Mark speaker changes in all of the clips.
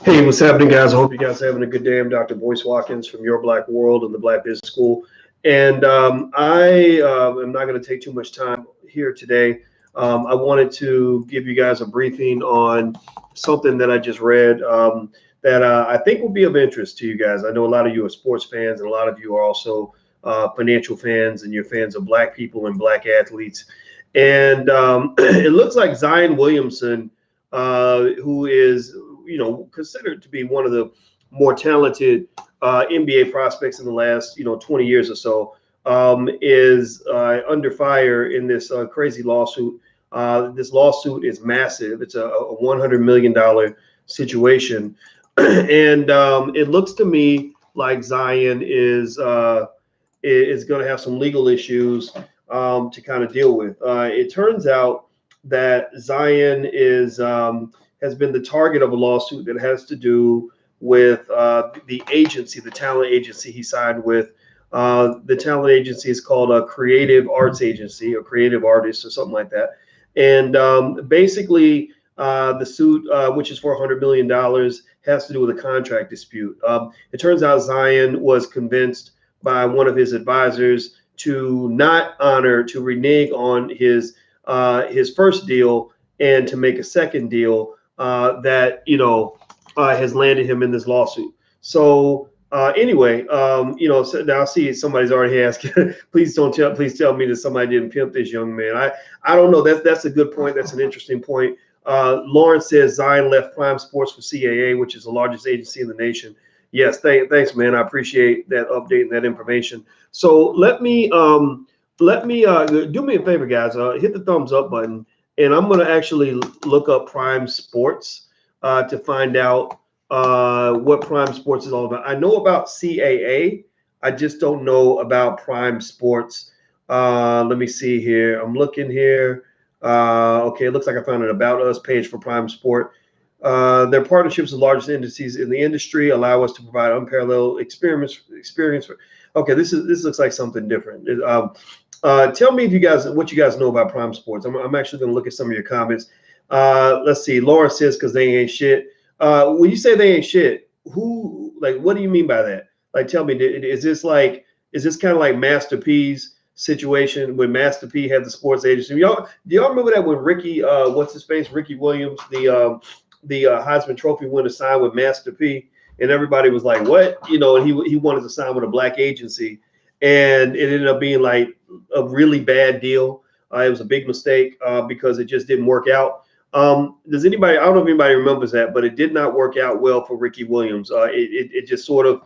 Speaker 1: Hey, what's happening, guys? I hope you guys are having a good day. I'm Dr. Boyce Watkins from Your Black World and the Black Business School. And I am not going to take too much time here today. I wanted to give you guys a briefing on something that I just read that I think will be of interest to you guys. I know a lot of you are sports fans, and a lot of you are also financial fans, and you're fans of Black people and Black athletes. And it looks like Zion Williamson, who is considered to be one of the more talented NBA prospects in the last 20 years or so, is under fire in this crazy lawsuit. This lawsuit is massive. It's a $100 million situation, and it looks to me like Zion is going to have some legal issues to kind of deal with. It turns out that Zion has been the target of a lawsuit that has to do with the agency, the talent agency he signed with. The talent agency is called a Creative Arts Agency or Creative Artists or something like that. And basically, the suit, which is for $100 million, has to do with a contract dispute. It turns out Zion was convinced by one of his advisors to renege on his first deal and to make a second deal that has landed him in this lawsuit. So anyway, so now I see somebody's already asked. Please tell me that somebody didn't pimp this young man. I don't know. That's a good point. That's an interesting point. Lawrence says Zion left Prime Sports for CAA, which is the largest agency in the nation. Yes, thanks, man. I appreciate that update and that information. So let me do me a favor, guys. Hit the thumbs up button. And I'm going to actually look up Prime Sports to find out what Prime Sports is all about. I know about CAA. I just don't know about Prime Sports. Let me see here. I'm looking here. Okay, it looks like I found an About Us page for Prime Sport. Their partnerships with the largest entities in the industry allow us to provide unparalleled experience. Okay, this looks like something different. Tell me what you guys know about Prime Sports. I'm actually going to look at some of your comments. Let's see. Laura says because they ain't shit. When you say they ain't shit, what do you mean by that? Like, tell me, is this kind of like Master P's situation when Master P had the sports agency? Do y'all remember that when Ricky, Ricky Williams, the Heisman Trophy winner, signed with Master P, and everybody was like, what? And he wanted to sign with a black agency. And it ended up being like a really bad deal. It was a big mistake because it just didn't work out. Does anybody? I don't know if anybody remembers that, but it did not work out well for Ricky Williams. It just sort of.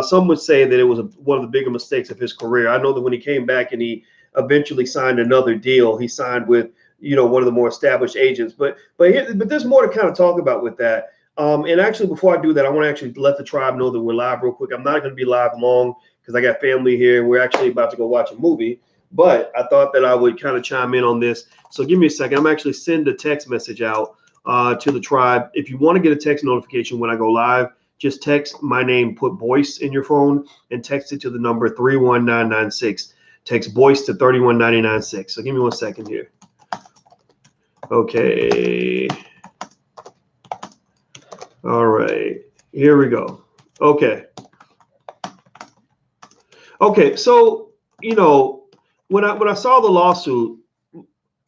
Speaker 1: Some would say that it was one of the bigger mistakes of his career. I know that when he came back and he eventually signed another deal, he signed with one of the more established agents. But there's more to kind of talk about with that. And actually, before I do that, I want to actually let the tribe know that we're live real quick. I'm not going to be live long because I got family here and we're actually about to go watch a movie. But I thought that I would kind of chime in on this. So give me a second. I'm actually sending a text message out to the tribe. If you want to get a text notification when I go live, just text my name, put Boyce in your phone, and text it to the number 31996. Text Boyce to 31996. So give me 1 second here. Okay. All right. Here we go. Okay. Okay. So, when I saw the lawsuit,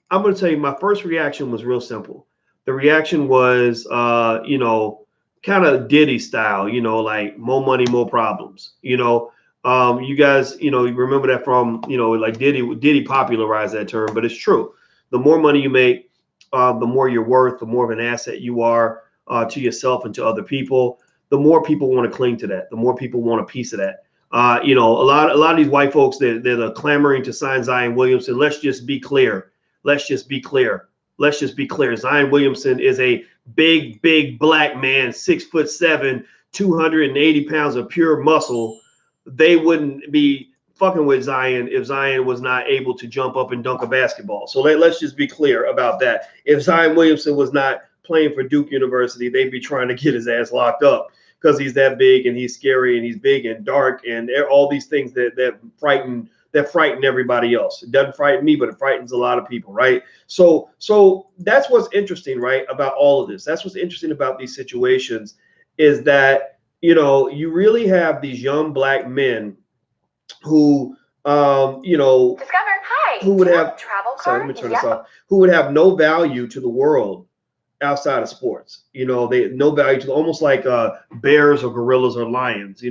Speaker 1: I'm going to tell you my first reaction was real simple. The reaction was, kind of Diddy style, like more money, more problems. You guys, you remember that from, like Diddy popularized that term, but it's true. The more money you make, the more you're worth, the more of an asset you are to yourself and to other people. The more people want to cling to that, the more people want a piece of that. A lot of these white folks that are clamoring to sign Zion Williamson. Let's just be clear. Zion Williamson is a big black man, 6'7", 280 pounds of pure muscle. They wouldn't be fucking with Zion if Zion was not able to jump up and dunk a basketball. So let's just be clear about that. If Zion Williamson was not playing for Duke University, they'd be trying to get his ass locked up because he's that big and he's scary and he's big and dark and all these things that frighten everybody else. It doesn't frighten me, but it frightens a lot of people, right? So that's what's interesting, right, about all of this. That's what's interesting about these situations. is that, you really have these young black men who,
Speaker 2: Discover. Hi.
Speaker 1: who would have
Speaker 2: travel card?
Speaker 1: sorry, let me turn this off. Who would have no value to the world outside of sports. They no value to, almost like bears or gorillas or lions.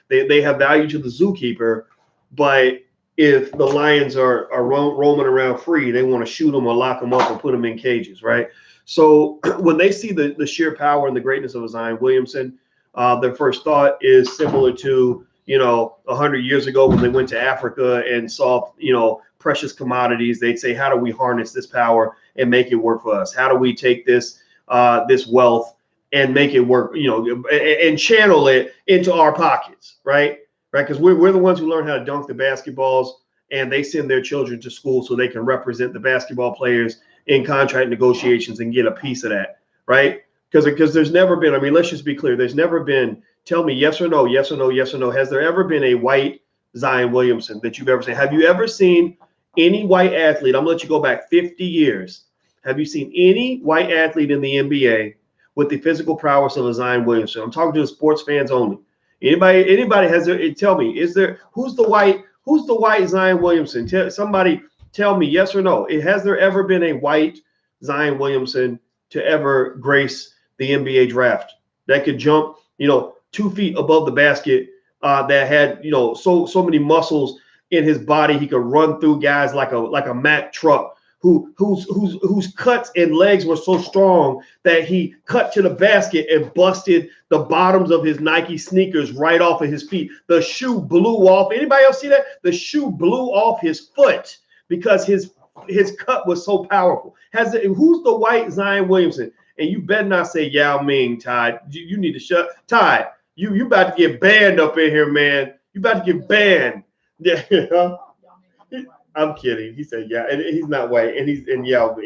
Speaker 1: They have value to the zookeeper, but if the lions are roaming around free, they want to shoot them or lock them up or put them in cages, right? So when they see the sheer power and the greatness of Zion Williamson, their first thought is similar to 100 years ago when they went to Africa and saw precious commodities. They'd say, how do we harness this power and make it work for us? How do we take this wealth and make it work, and channel it into our pockets, right? Because we're the ones who learn how to dunk the basketballs, and they send their children to school so they can represent the basketball players in contract negotiations and get a piece of that, right? Because there's never been, I mean, let's just be clear, there's never been, tell me yes or no, yes or no, yes or no. Has there ever been a white Zion Williamson that you've ever seen? Have you ever seen any white athlete? I'm gonna let you go back 50 years. Have you seen any white athlete in the NBA with the physical prowess of a Zion Williamson? I'm talking to the sports fans only. Anybody has there? Tell me, who's the white Zion Williamson? Somebody tell me yes or no. Has there ever been a white Zion Williamson to ever grace the NBA draft that could jump, 2 feet above the basket, that had, so many muscles in his body he could run through guys like a Mack truck, whose cuts and legs were so strong that he cut to the basket and busted the bottoms of his Nike sneakers right off of his feet. The shoe blew off. Anybody else see that? The shoe blew off his foot because his cut was so powerful. Who's the white Zion Williamson? And you better not say Yao Ming, Ty. You need to shut. Ty, you about to get banned up in here, man. You about to get banned. Yeah. I'm kidding. He said, yeah, and he's not white, and Yao.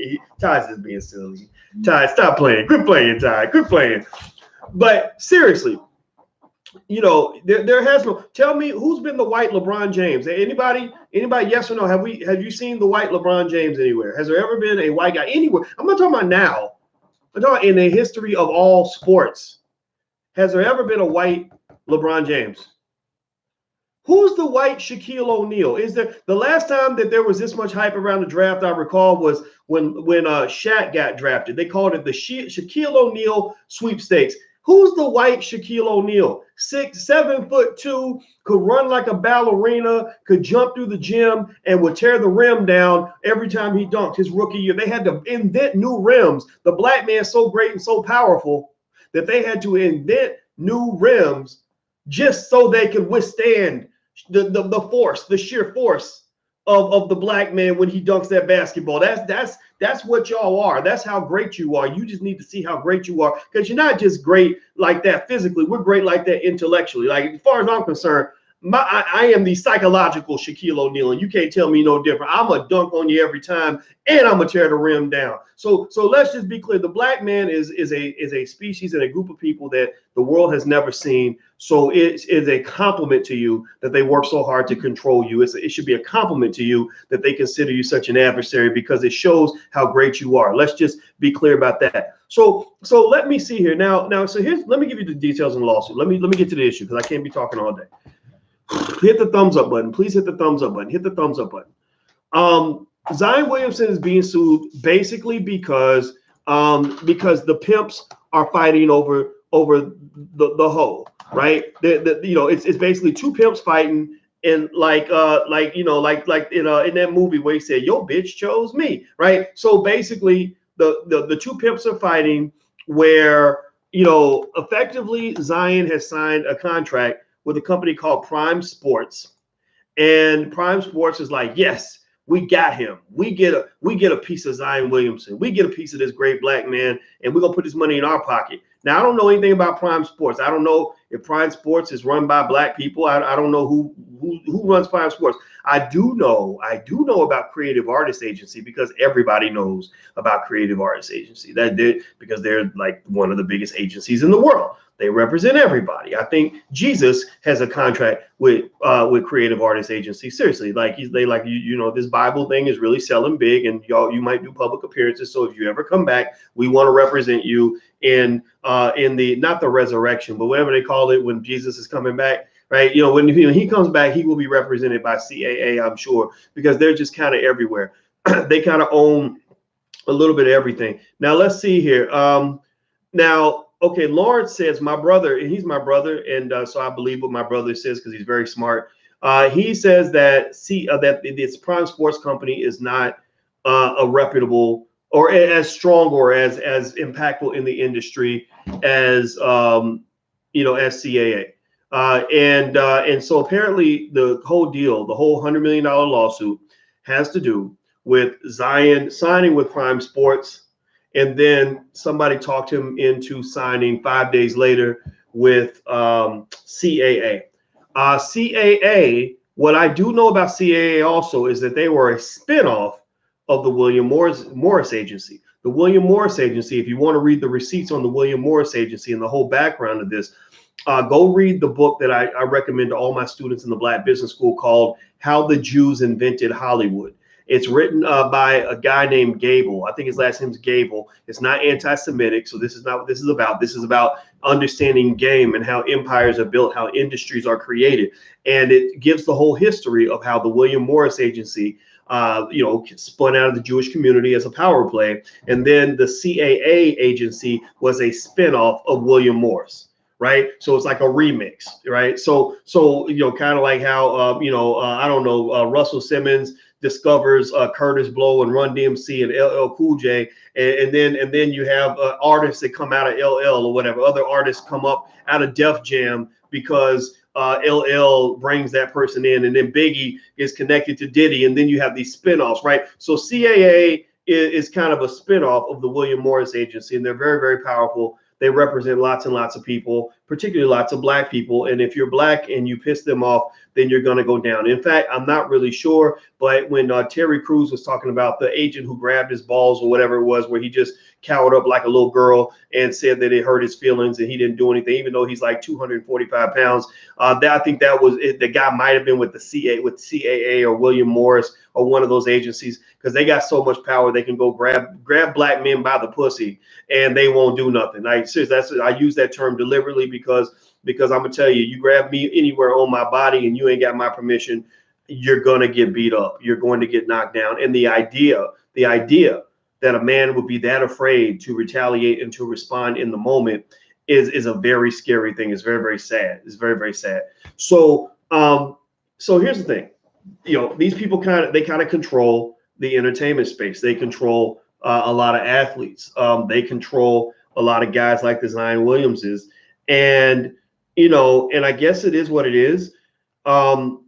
Speaker 1: Ty's just being silly. Ty, stop playing. Quit playing, Ty. Quit playing. But seriously, there has no. Tell me who's been the white LeBron James? Anybody? Yes or no? Have you seen the white LeBron James anywhere? Has there ever been a white guy anywhere? I'm not talking about now. I'm talking in the history of all sports. Has there ever been a white LeBron James? Who's the white Shaquille O'Neal? Is there the last time that there was this much hype around the draft? I recall was when Shaq got drafted. They called it the Shaquille O'Neal sweepstakes. Who's the white Shaquille O'Neal? 7'2", could run like a ballerina, could jump through the gym, and would tear the rim down every time he dunked his rookie year. They had to invent new rims. The black man's so great and so powerful that they had to invent new rims just so they could withstand the force, the sheer force of the black man when he dunks that basketball. That's what y'all are. That's how great you are. You just need to see how great you are, because you're not just great like that physically. We're great like that intellectually. Like, as far as I'm concerned, I am the psychological Shaquille O'Neal, and you can't tell me no different. I'm gonna dunk on you every time, and I'm gonna tear the rim down. So let's just be clear. The black man is a species and a group of people that the world has never seen. So it is a compliment to you that they work so hard to control you. It should be a compliment to you that they consider you such an adversary, because it shows how great you are. Let's just be clear about that. So let me see here now. So let me give you the details on the lawsuit. Let me get to the issue, because I can't be talking all day. Hit the thumbs up button. Please hit the thumbs up button. Hit the thumbs up button. Zion Williamson is being sued basically because the pimps are fighting over the hoe, right? It's basically two pimps fighting, and like in that movie where he said, "Your bitch chose me," right? So basically, the two pimps are fighting where effectively Zion has signed a contract with a company called Prime Sports, and Prime Sports is like, yes, we got him. We get a piece of Zion Williamson. We get a piece of this great black man, and we're gonna put this money in our pocket. Now, I don't know anything about Prime Sports. I don't know If Prime Sports is run by black people, I don't know who runs Prime Sports. I do know about Creative Artists Agency because everybody knows about Creative Artists Agency. Because they're like one of the biggest agencies in the world. They represent everybody. I think Jesus has a contract with Creative Artists Agency. Seriously, like this Bible thing is really selling big, and you might do public appearances. So if you ever come back, we want to represent you in the, not the resurrection, but whatever they call it when Jesus is coming back. Right, when he comes back, he will be represented by CAA, I'm sure, because they're just kind of everywhere. They kind of own a little bit of everything. Now let's see here. Okay, Lawrence says my brother, and he's my brother, and so I believe what my brother says because he's very smart. He says that that this Prime Sports Company is not a reputable or as strong or as impactful in the industry as as CAA. And so apparently the whole deal, the whole $100 million lawsuit, has to do with Zion signing with Prime Sports, and then somebody talked him into signing 5 days later with CAA. CAA. What I do know about CAA also is that they were a spinoff of the William Morris Agency. The William Morris Agency. If you want to read the receipts on the William Morris Agency and the whole background of this, go read the book that I recommend to all my students in the Black Business School called "How the Jews Invented Hollywood." It's written by a guy named Gable. I think his last name is Gable. It's not anti-Semitic, so this is not what this is about. This is about understanding game and how empires are built, how industries are created, and it gives the whole history of how the William Morris Agency, spun out of the Jewish community as a power play, and then the CAA agency was a spinoff of William Morris. Right, so it's like a remix, right? So kind of like how I don't know, Russell Simmons discovers Curtis Blow and Run DMC and LL Cool J, and then you have artists that come out of LL or whatever. Other artists come up out of Def Jam because LL brings that person in, and then Biggie is connected to Diddy, and then you have these spinoffs, right? So CAA is kind of a spinoff of the William Morris Agency, and they're very, very powerful. They represent lots and lots of people, particularly lots of black people. And if you're black and you piss them off, then you're going to go down. In fact, I'm not really sure, but when Terry Crews was talking about the agent who grabbed his balls or whatever it was, where he just cowered up like a little girl and said that it hurt his feelings and he didn't do anything, even though he's like 245 pounds. I think that was it. The guy might have been with CAA or William Morris or one of those agencies, because they got so much power they can go grab black men by the pussy and they won't do nothing. Seriously, I use that term deliberately because I'm gonna tell you, you grab me anywhere on my body and you ain't got my permission, you're gonna get beat up. You're going to get knocked down. And the idea that a man would be that afraid to retaliate and to respond in the moment is a very scary thing. It's very, very sad. It's very, very sad. So here's the thing. These people kind of control the entertainment space. They control a lot of athletes. They control a lot of guys like the Zion Williamses, and I guess it is what it is. And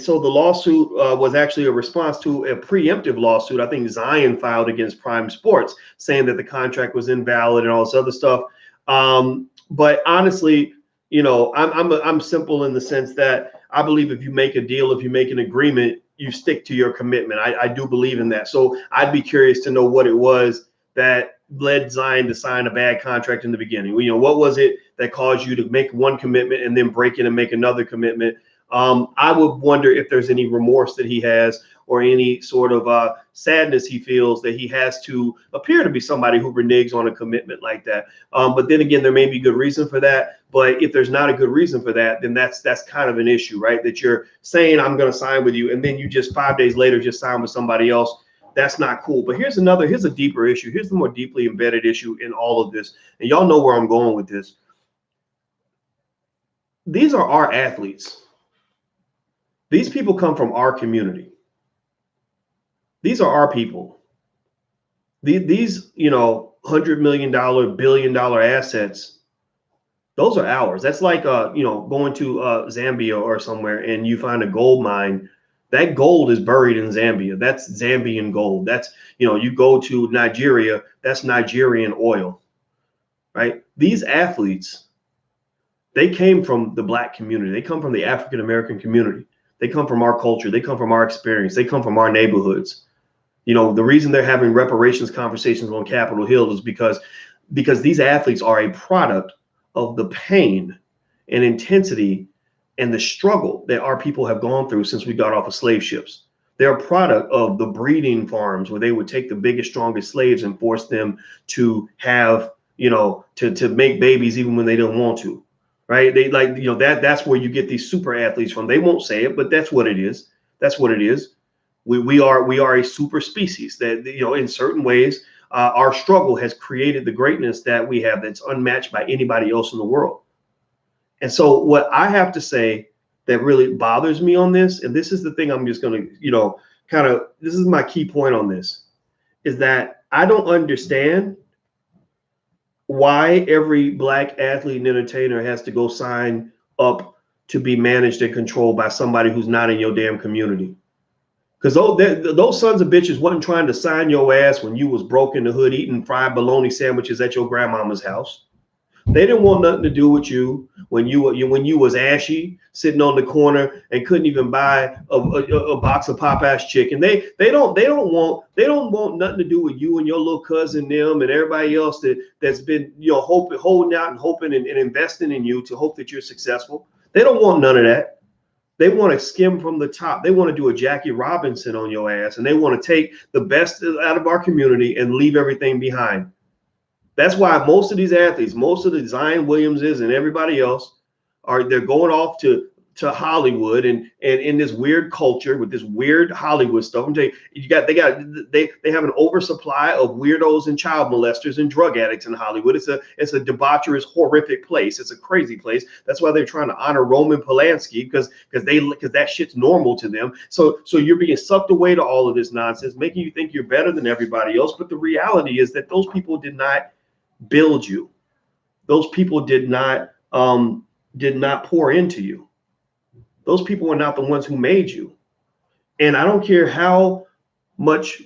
Speaker 1: so the lawsuit was actually a response to a preemptive lawsuit I think Zion filed against Prime Sports, saying that the contract was invalid and all this other stuff. But honestly, I'm simple in the sense that I believe if you make a deal, if you make an agreement, you stick to your commitment. I do believe in that. So I'd be curious to know what it was that led Zion to sign a bad contract in the beginning. What was it that caused you to make one commitment and then break it and make another commitment? I would wonder if there's any remorse that he has or any sort of sadness he feels that he has to appear to be somebody who reneges on a commitment like that. But then again, there may be good reason for that. But if there's not a good reason for that, then that's kind of an issue, right? That you're saying, I'm going to sign with you, and then you just 5 days later just sign with somebody else. That's not cool. But here's a deeper issue. Here's the more deeply embedded issue in all of this. And y'all know where I'm going with this. These are our athletes. These people come from our community. These are our people. These $100 million, $1 billion assets, those are ours. That's like going to Zambia or somewhere and you find a gold mine. That gold is buried in Zambia. That's Zambian gold. That's, you go to Nigeria, that's Nigerian oil, right? These athletes They came from the Black community. They come from the African American community. They come from our culture. They come from our experience. They come from our neighborhoods. You know, the reason they're having reparations conversations on Capitol Hill is because these athletes are a product of the pain and intensity and the struggle that our people have gone through since we got off of slave ships. They're a product of the breeding farms where they would take the biggest, strongest slaves and force them to have, you know, to make babies even when they don't want to. Right. They like, you know, that's where you get these super athletes from. They won't say it, but that's what it is. That's what it is. We are a super species that, you know, in certain ways, our struggle has created the greatness that we have that's unmatched by anybody else in the world. And so what I have to say that really bothers me on this, and this is the thing I'm just going to, you know, kind of, this is my key point on this, is that I don't understand why every Black athlete and entertainer has to go sign up to be managed and controlled by somebody who's not in your damn community. Because those sons of bitches wasn't trying to sign your ass when you was broke in the hood eating fried bologna sandwiches at your grandmama's house. They didn't want nothing to do with you when you was ashy, sitting on the corner and couldn't even buy a box of Popeye's chicken. They don't want nothing to do with you and your little cousin them and everybody else that's been, you know, holding out and hoping and investing in you to hope that you're successful. They don't want none of that. They want to skim from the top. They want to do a Jackie Robinson on your ass, and they want to take the best out of our community and leave everything behind. That's why most of these athletes, most of the Zion Williamses and everybody else they're going off to Hollywood and in this weird culture with this weird Hollywood stuff. They have an oversupply of weirdos and child molesters and drug addicts in Hollywood. It's a debaucherous, horrific place. It's a crazy place. That's why they're trying to honor Roman Polanski because that shit's normal to them. So you're being sucked away to all of this nonsense, making you think you're better than everybody else. But the reality is that those people did not build you. Those people did not pour into you. Those people are not the ones who made you. And I don't care how much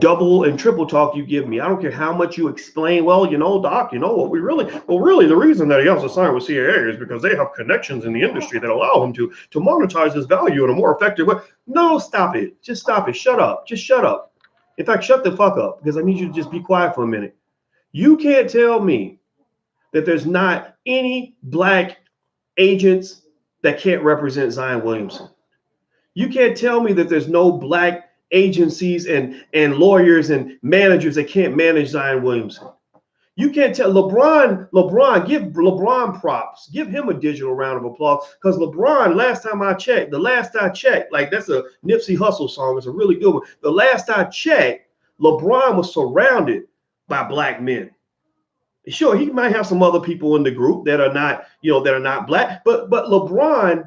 Speaker 1: double and triple talk you give me. I don't care how much you explain, well, you know, doc, you know what really the reason that he has to sign with CAA is because they have connections in the industry that allow him to monetize his value in a more effective way. No, stop it. Just stop it. Shut up. Just shut up. In fact, shut the fuck up, because I need you to just be quiet for a minute. You can't tell me that there's not any Black agents that can't represent Zion Williamson. You can't tell me that there's no Black agencies and lawyers and managers that can't manage Zion Williamson. You can't tell LeBron, give LeBron props. Give him a digital round of applause, because LeBron, the last I checked, like that's a Nipsey Hussle song. It's a really good one. The last I checked, LeBron was surrounded by Black men. Sure, he might have some other people in the group that are not, you know, that are not Black, but LeBron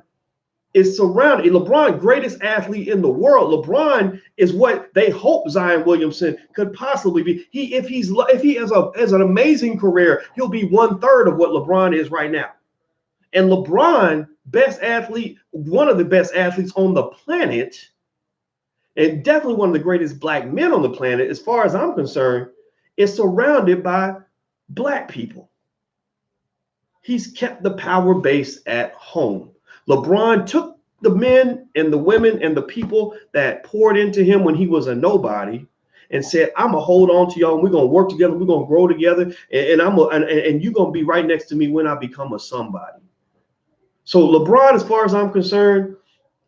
Speaker 1: is surrounded. LeBron, greatest athlete in the world. LeBron is what they hope Zion Williamson could possibly be. If he has an amazing career, he'll be 1/3 of what LeBron is right now. And LeBron, best athlete, one of the best athletes on the planet, and definitely one of the greatest Black men on the planet, as far as I'm concerned, is surrounded by Black people. He's kept the power base at home. LeBron took the men and the women and the people that poured into him when he was a nobody and said, I'm gonna hold on to y'all, and we're gonna work together, we're gonna grow together, and you're gonna be right next to me when I become a somebody. So LeBron, as far as I'm concerned,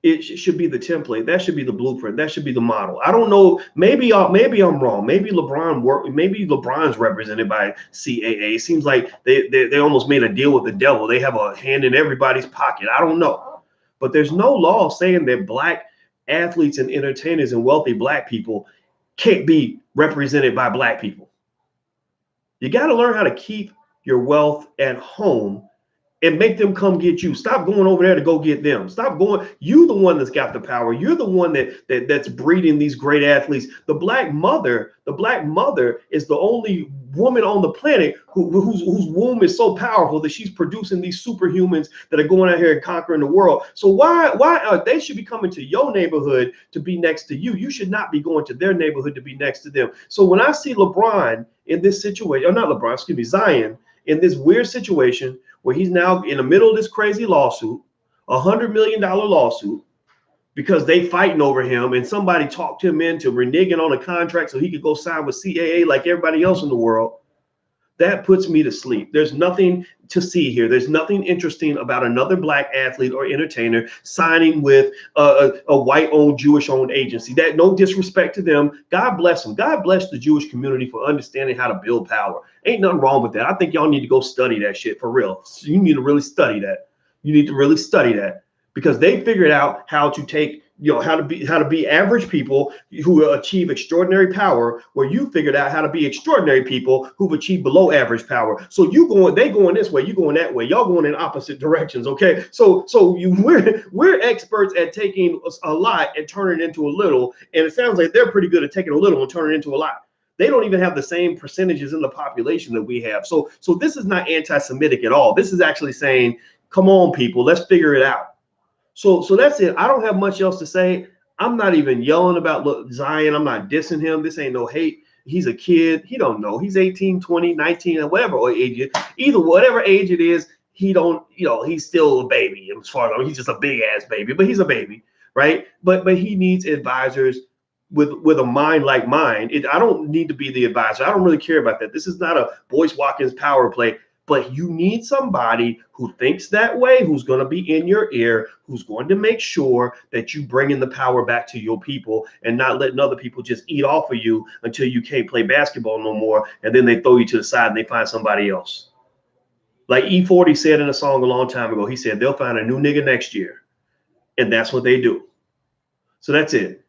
Speaker 1: it should be the template. That should be the blueprint. That should be the model. I don't know. Maybe I'm wrong. Maybe LeBron's represented by CAA. Seems like they almost made a deal with the devil. They have a hand in everybody's pocket. I don't know. But there's no law saying that Black athletes and entertainers and wealthy Black people can't be represented by Black people. You got to learn how to keep your wealth at home and make them come get you. Stop going over there to go get them. Stop going. You the one that's got the power. You're the one that's breeding these great athletes. The Black mother is the only woman on the planet whose womb is so powerful that she's producing these superhumans that are going out here and conquering the world. So why they should be coming to your neighborhood to be next to you? You should not be going to their neighborhood to be next to them. So when I see LeBron in this situation, or not LeBron, excuse me, Zion in this weird situation where he's now in the middle of this crazy lawsuit, $100 million lawsuit, because they fighting over him and somebody talked him into reneging on a contract so he could go sign with CAA like everybody else in the world. That puts me to sleep. There's nothing to see here. There's nothing interesting about another black athlete or entertainer signing with a white-owned, Jewish-owned agency. That, no disrespect to them. God bless them. God bless the Jewish community for understanding how to build power. Ain't nothing wrong with that. I think y'all need to go study that shit for real. You need to really study that. You need to really study that, because they figured out how to take, how to be average people who achieve extraordinary power, where you figured out how to be extraordinary people who've achieved below average power. So they going this way, you going that way, y'all going in opposite directions. Okay, we're experts at taking a lot and turning it into a little, and it sounds like they're pretty good at taking a little and turning it into a lot. They don't even have the same percentages in the population that we have. So this is not anti-Semitic at all. This is actually saying, come on, people, let's figure it out. So that's it. I don't have much else to say. I'm not even yelling about Zion. I'm not dissing him. This ain't no hate. He's a kid. He don't know. He's 18, 20, 19, and whatever age, whatever age it is, he don't, he's still a baby. As far as he's just a big ass baby, but he's a baby, right? But he needs advisors with a mind like mine. I don't need to be the advisor. I don't really care about that. This is not a Boyce Watkins power play. But you need somebody who thinks that way, who's going to be in your ear, who's going to make sure that you bring in the power back to your people and not letting other people just eat off of you until you can't play basketball no more. And then they throw you to the side and they find somebody else. Like E40 said in a song a long time ago, he said, they'll find a new nigga next year. And that's what they do. So that's it.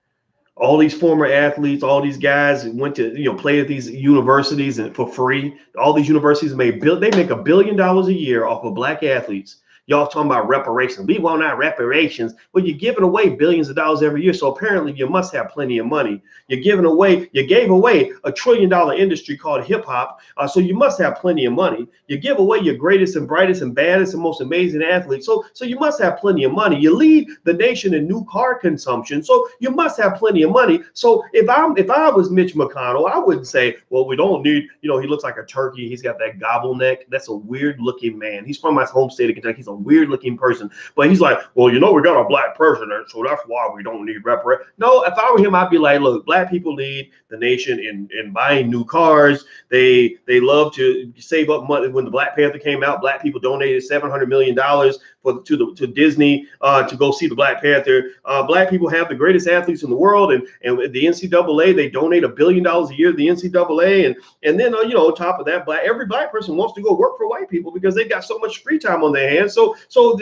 Speaker 1: All these former athletes, all these guys went to, play at these universities and for free. All these universities they make $1 billion a year off of black athletes. Y'all talking about reparations. We want our reparations. Well, you're giving away billions of dollars every year. So apparently you must have plenty of money. You gave away $1 trillion industry called hip hop. So you must have plenty of money. You give away your greatest and brightest and baddest and most amazing athletes. So you must have plenty of money. You lead the nation in new car consumption. So you must have plenty of money. So if I was Mitch McConnell, I wouldn't say, well, we don't need, he looks like a turkey. He's got that gobble neck. That's a weird looking man. He's from my home state of Kentucky. He's a weird looking person, but he's like, well, we got a black president, so that's why we don't need reparations. No, if I were him, I'd be like, look, black people lead the nation in buying new cars. They love to save up money. When the Black Panther came out, black people donated $700 million to Disney to go see the Black Panther. Black people have the greatest athletes in the world, and the NCAA, they donate $1 billion a year to the NCAA, and then on top of that, every black person wants to go work for white people because they got so much free time on their hands. So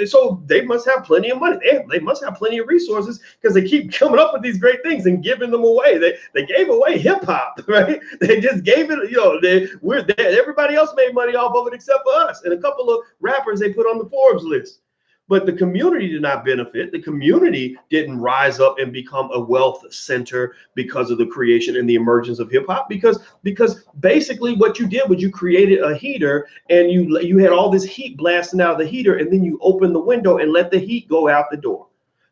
Speaker 1: they must have plenty of money. They must have plenty of resources because they keep coming up with these great things and giving them away. They gave away hip hop, right? They just gave it. Everybody else made money off of it except for us and a couple of rappers they put on the Forbes list. But the community did not benefit. The community didn't rise up and become a wealth center because of the creation and the emergence of hip hop. Because basically what you did was you created a heater and you had all this heat blasting out of the heater, and then you opened the window and let the heat go out the door.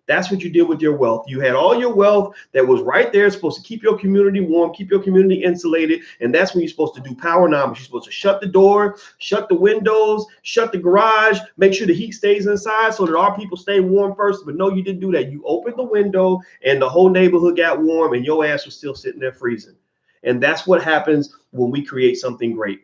Speaker 1: That's what you did with your wealth. You had all your wealth that was right there, supposed to keep your community warm, keep your community insulated. And that's when you're supposed to do powernomics. You're supposed to shut the door, shut the windows, shut the garage, make sure the heat stays inside so that our people stay warm first. But no, you didn't do that. You opened the window and the whole neighborhood got warm and your ass was still sitting there freezing. And that's what happens when we create something great.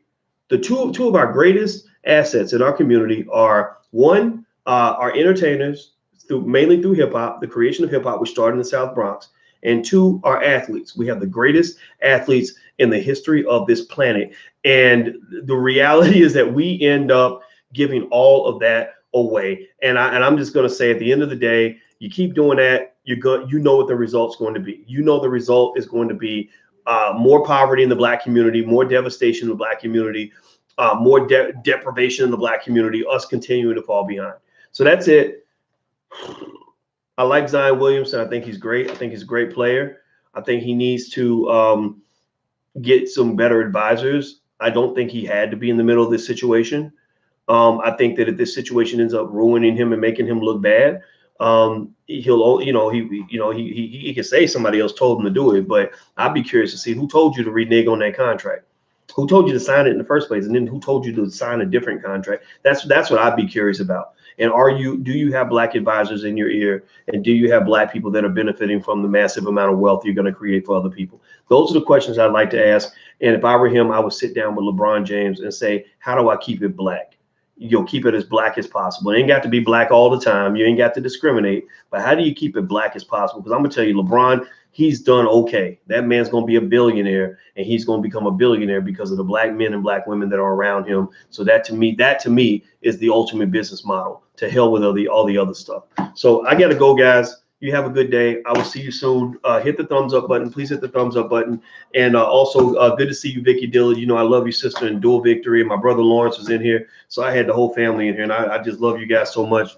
Speaker 1: The two of our greatest assets in our community are, one, our entertainers, mainly through hip hop, the creation of hip hop, which started in the South Bronx, and two, our athletes. We have the greatest athletes in the history of this planet. And the reality is that we end up giving all of that away. And I'm just going to say, at the end of the day, you keep doing that, you know what the result's going to be. You know the result is going to be more poverty in the black community, more devastation in the black community, more deprivation in the black community, us continuing to fall behind. So that's it. I like Zion Williamson. I think he's great. I think he's a great player. I think he needs to get some better advisors. I don't think he had to be in the middle of this situation. I think that if this situation ends up ruining him and making him look bad, he can say somebody else told him to do it. But I'd be curious to see who told you to renege on that contract. Who told you to sign it in the first place? And then who told you to sign a different contract? That's what I'd be curious about. And do you have black advisors in your ear? And do you have black people that are benefiting from the massive amount of wealth you're going to create for other people? Those are the questions I'd like to ask. And if I were him, I would sit down with LeBron James and say, how do I keep it black? You'll keep it as black as possible. It ain't got to be black all the time. You ain't got to discriminate. But how do you keep it black as possible? Because I'm going to tell you, LeBron, he's done okay. That man's going to be a billionaire, and he's going to become a billionaire because of the black men and black women that are around him. So that to me is the ultimate business model. To hell with all the other stuff. So I got to go, guys. You have a good day. I will see you soon. Hit the thumbs up button. Please hit the thumbs up button. And also good to see you, Vicky Dillard. You know, I love you, sister, and dual victory. And my brother Lawrence was in here. So I had the whole family in here. And I just love you guys so much.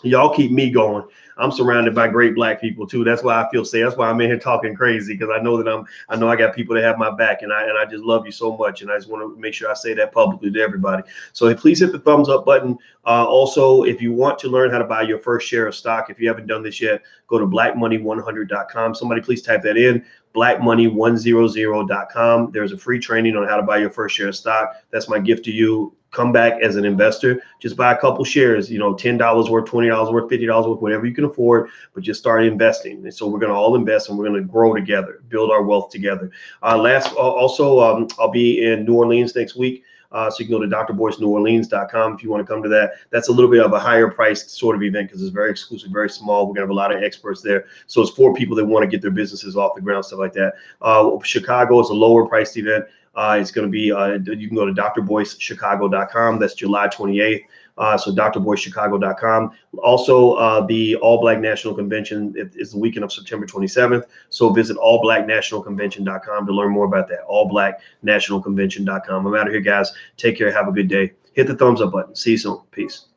Speaker 1: Y'all keep me going. I'm surrounded by great black people too. That's why I feel safe. That's why I'm in here talking crazy, because I know that I know I got people that have my back, and I just love you so much. And I just want to make sure I say that publicly to everybody. So please hit the thumbs up button. Also, if you want to learn how to buy your first share of stock, if you haven't done this yet, go to blackmoney100.com. Somebody please type that in. blackmoney100.com. There's a free training on how to buy your first share of stock. That's my gift to you. Come back as an investor. Just buy a couple shares, you know, $10 worth, $20 worth, $50 worth, whatever you can afford, but just start investing. And so we're going to all invest, and we're going to grow together, build our wealth together. I'll be in New Orleans next week. So you can go to drboyceneworleans.com if you want to come to that. That's a little bit of a higher priced sort of event because it's very exclusive, very small. We're going to have a lot of experts there. So it's for people that want to get their businesses off the ground, stuff like that. Chicago is a lower priced event. It's going to be, you can go to drboycechicago.com. That's July 28th. So drboycechicago.com. Also, the All Black National Convention is the weekend of September 27th. So visit allblacknationalconvention.com to learn more about that. Allblacknationalconvention.com. I'm out of here, guys. Take care. Have a good day. Hit the thumbs up button. See you soon. Peace.